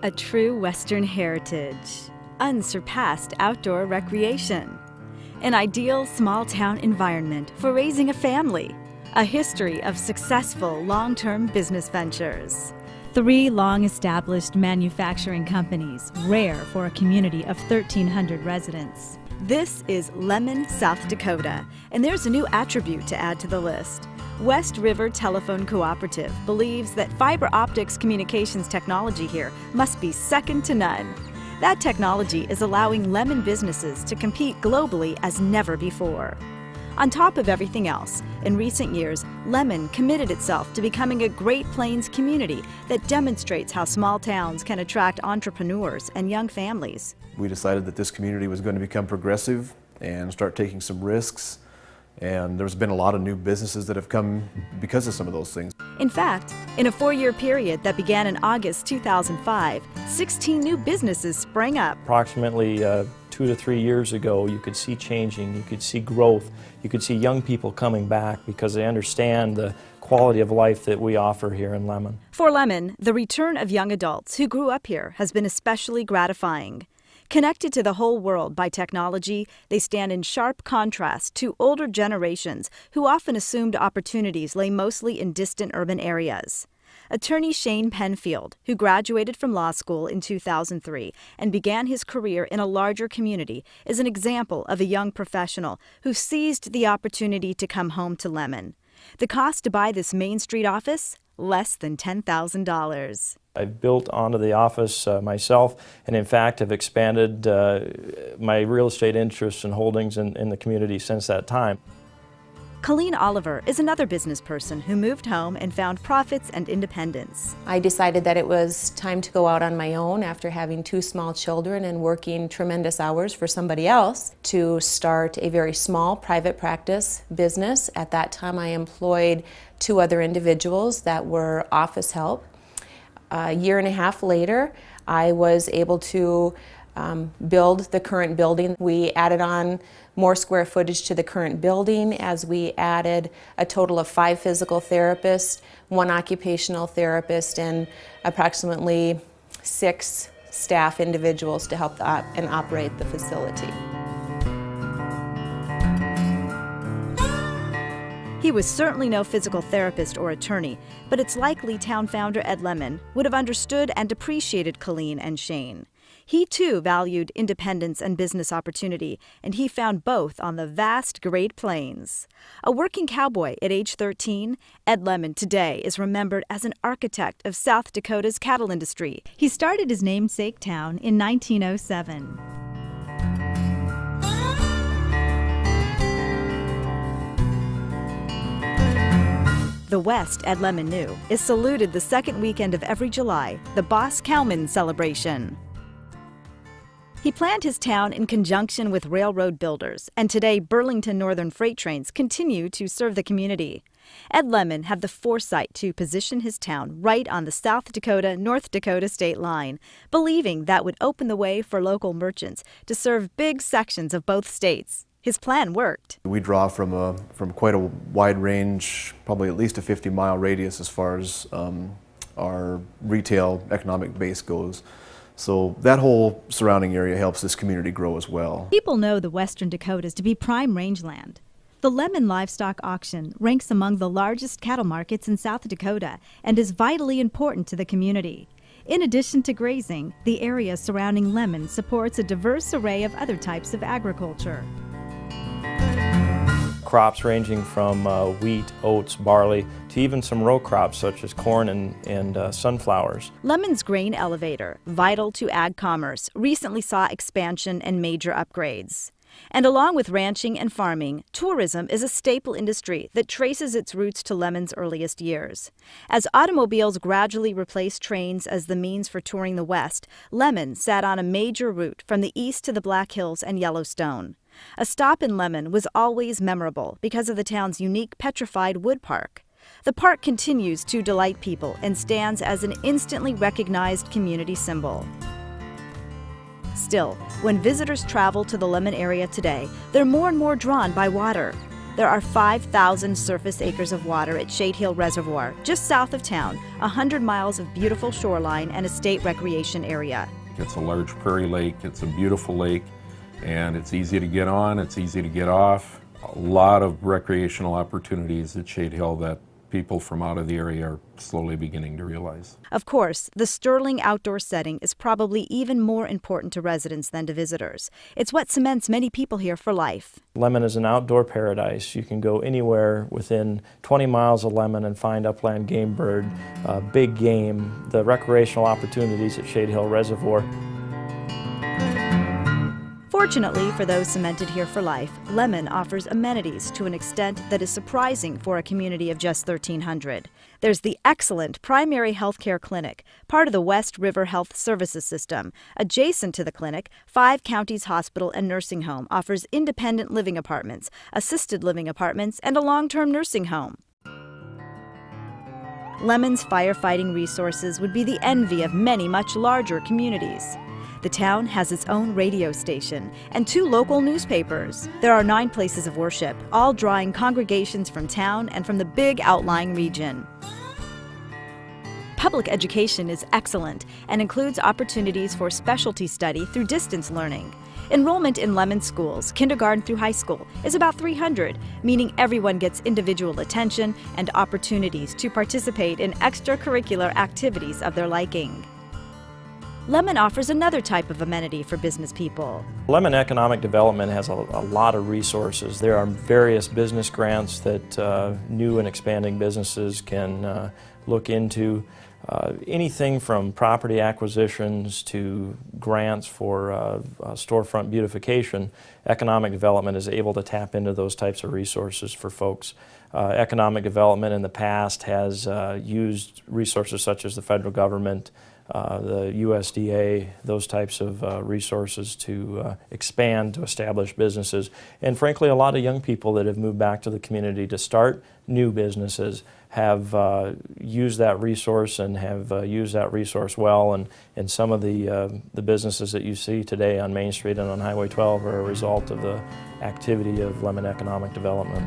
A true Western heritage, unsurpassed outdoor recreation, an ideal small-town environment for raising a family, a history of successful long-term business ventures. 3 long-established manufacturing companies, rare for a community of 1,300 residents. This is Lemmon, South Dakota, and there's a new attribute to add to the list. West River Telephone Cooperative believes that fiber optics communications technology here must be second to none. That technology is allowing Lemmon businesses to compete globally as never before. On top of everything else, in recent years, Lemmon committed itself to becoming a Great Plains community that demonstrates how small towns can attract entrepreneurs and young families. We decided that this community was going to become progressive and start taking some risks. And there's been a lot of new businesses that have come because of some of those things. In fact, in a 4-year period that began in August 2005, 16 new businesses sprang up. Approximately 2 to 3 years ago, you could see changing, you could see growth, you could see young people coming back because they understand the quality of life that we offer here in Lemmon. For Lemmon, the return of young adults who grew up here has been especially gratifying. Connected to the whole world by technology, they stand in sharp contrast to older generations who often assumed opportunities lay mostly in distant urban areas. Attorney Shane Penfield, who graduated from law school in 2003 and began his career in a larger community, is an example of a young professional who seized the opportunity to come home to Lemmon. The cost to buy this Main Street office? Less than $10,000. I've built onto the office myself and in fact have expanded my real estate interests and holdings in the community since that time. Colleen Oliver is another business person who moved home and found profits and independence. I decided that it was time to go out on my own after having 2 small children and working tremendous hours for somebody else to start a very small private practice business. At that time I employed 2 other individuals that were office help. A year and a half later, I was able to build the current building. We added on more square footage to the current building as we added a total of 5 physical therapists, 1 occupational therapist, and approximately 6 staff individuals to help and operate the facility. He was certainly no physical therapist or attorney, but it's likely town founder Ed Lemmon would have understood and appreciated Colleen and Shane. He too valued independence and business opportunity, and he found both on the vast Great Plains. A working cowboy at age 13, Ed Lemmon today is remembered as an architect of South Dakota's cattle industry. He started his namesake town in 1907. The West, Ed Lemmon knew, is saluted the second weekend of every July, the Boss Cowman celebration. He planned his town in conjunction with railroad builders, and today Burlington Northern freight trains continue to serve the community. Ed Lemmon had the foresight to position his town right on the South Dakota-North Dakota state line, believing that would open the way for local merchants to serve big sections of both states. His plan worked. We draw from quite a wide range, probably at least a 50-mile radius as far as our retail economic base goes. So that whole surrounding area helps this community grow as well. People know the Western Dakotas to be prime rangeland. The Lemmon Livestock Auction ranks among the largest cattle markets in South Dakota and is vitally important to the community. In addition to grazing, the area surrounding Lemmon supports a diverse array of other types of agriculture. Crops ranging from wheat, oats, barley, to even some row crops such as corn and sunflowers. Lemmon's grain elevator, vital to ag commerce, recently saw expansion and major upgrades. And along with ranching and farming, tourism is a staple industry that traces its roots to Lemmon's earliest years. As automobiles gradually replaced trains as the means for touring the West, Lemmon sat on a major route from the east to the Black Hills and Yellowstone. A stop in Lemmon was always memorable because of the town's unique petrified wood park. The park continues to delight people and stands as an instantly recognized community symbol. Still, when visitors travel to the Lemmon area today, they're more and more drawn by water. There are 5,000 surface acres of water at Shade Hill Reservoir, just south of town, 100 miles of beautiful shoreline and a state recreation area. It's a large prairie lake, it's a beautiful lake, and it's easy to get on, it's easy to get off. A lot of recreational opportunities at Shade Hill that people from out of the area are slowly beginning to realize. Of course, the sterling outdoor setting is probably even more important to residents than to visitors. It's what cements many people here for life. Lemmon is an outdoor paradise. You can go anywhere within 20 miles of Lemmon and find upland game bird, big game, the recreational opportunities at Shade Hill Reservoir. Fortunately for those cemented here for life, Lemmon offers amenities to an extent that is surprising for a community of just 1,300. There's the excellent primary health care clinic, part of the West River Health Services System. Adjacent to the clinic, 5 Counties Hospital and Nursing Home offers independent living apartments, assisted living apartments, and a long-term nursing home. Lemmon's firefighting resources would be the envy of many much larger communities. The town has its own radio station and 2 local newspapers. There are 9 places of worship, all drawing congregations from town and from the big outlying region. Public education is excellent and includes opportunities for specialty study through distance learning. Enrollment in Lemmon schools, kindergarten through high school, is about 300, meaning everyone gets individual attention and opportunities to participate in extracurricular activities of their liking. Lemmon offers another type of amenity for business people. Lemmon Economic Development has a lot of resources. There are various business grants that new and expanding businesses can look into. Anything from property acquisitions to grants for storefront beautification. Economic development is able to tap into those types of resources for folks. Economic development in the past has used resources such as the federal government, the USDA, those types of resources to expand, to establish businesses. And frankly, a lot of young people that have moved back to the community to start new businesses have used that resource and have used that resource well. And some of the businesses that you see today on Main Street and on Highway 12 are a result of the activity of Lemmon Economic Development.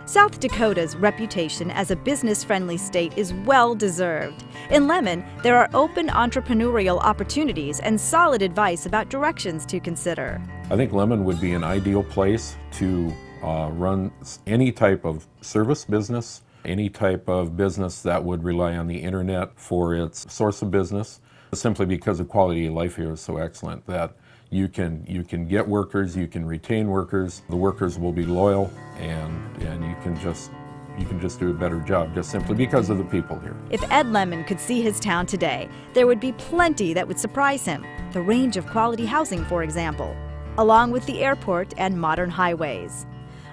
South Dakota's reputation as a business-friendly state is well-deserved. In Lemmon, there are open entrepreneurial opportunities and solid advice about directions to consider. I think Lemmon would be an ideal place to run any type of service business, any type of business that would rely on the internet for its source of business, simply because the quality of life here is so excellent that you can get workers, you can retain workers, the workers will be loyal, and you can just do a better job just simply because of the people here. If Ed Lemmon could see his town today, there would be plenty that would surprise him. The range of quality housing, for example, along with the airport and modern highways.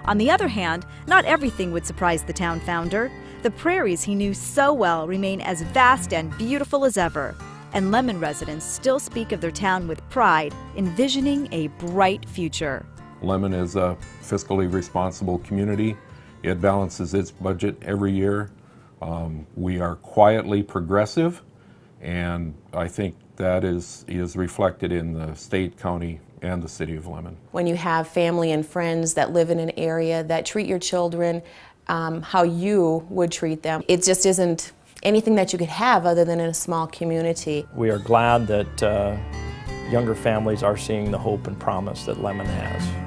On the other hand, not everything would surprise the town founder. The prairies he knew so well remain as vast and beautiful as ever. And Lemmon residents still speak of their town with pride, envisioning a bright future. Lemmon is a fiscally responsible community. It balances its budget every year. We are quietly progressive, and I think that is reflected in the state, county, and the city of Lemmon. When you have family and friends that live in an area that treat your children how you would treat them, it just isn't anything that you could have other than in a small community. We are glad that younger families are seeing the hope and promise that Lemmon has.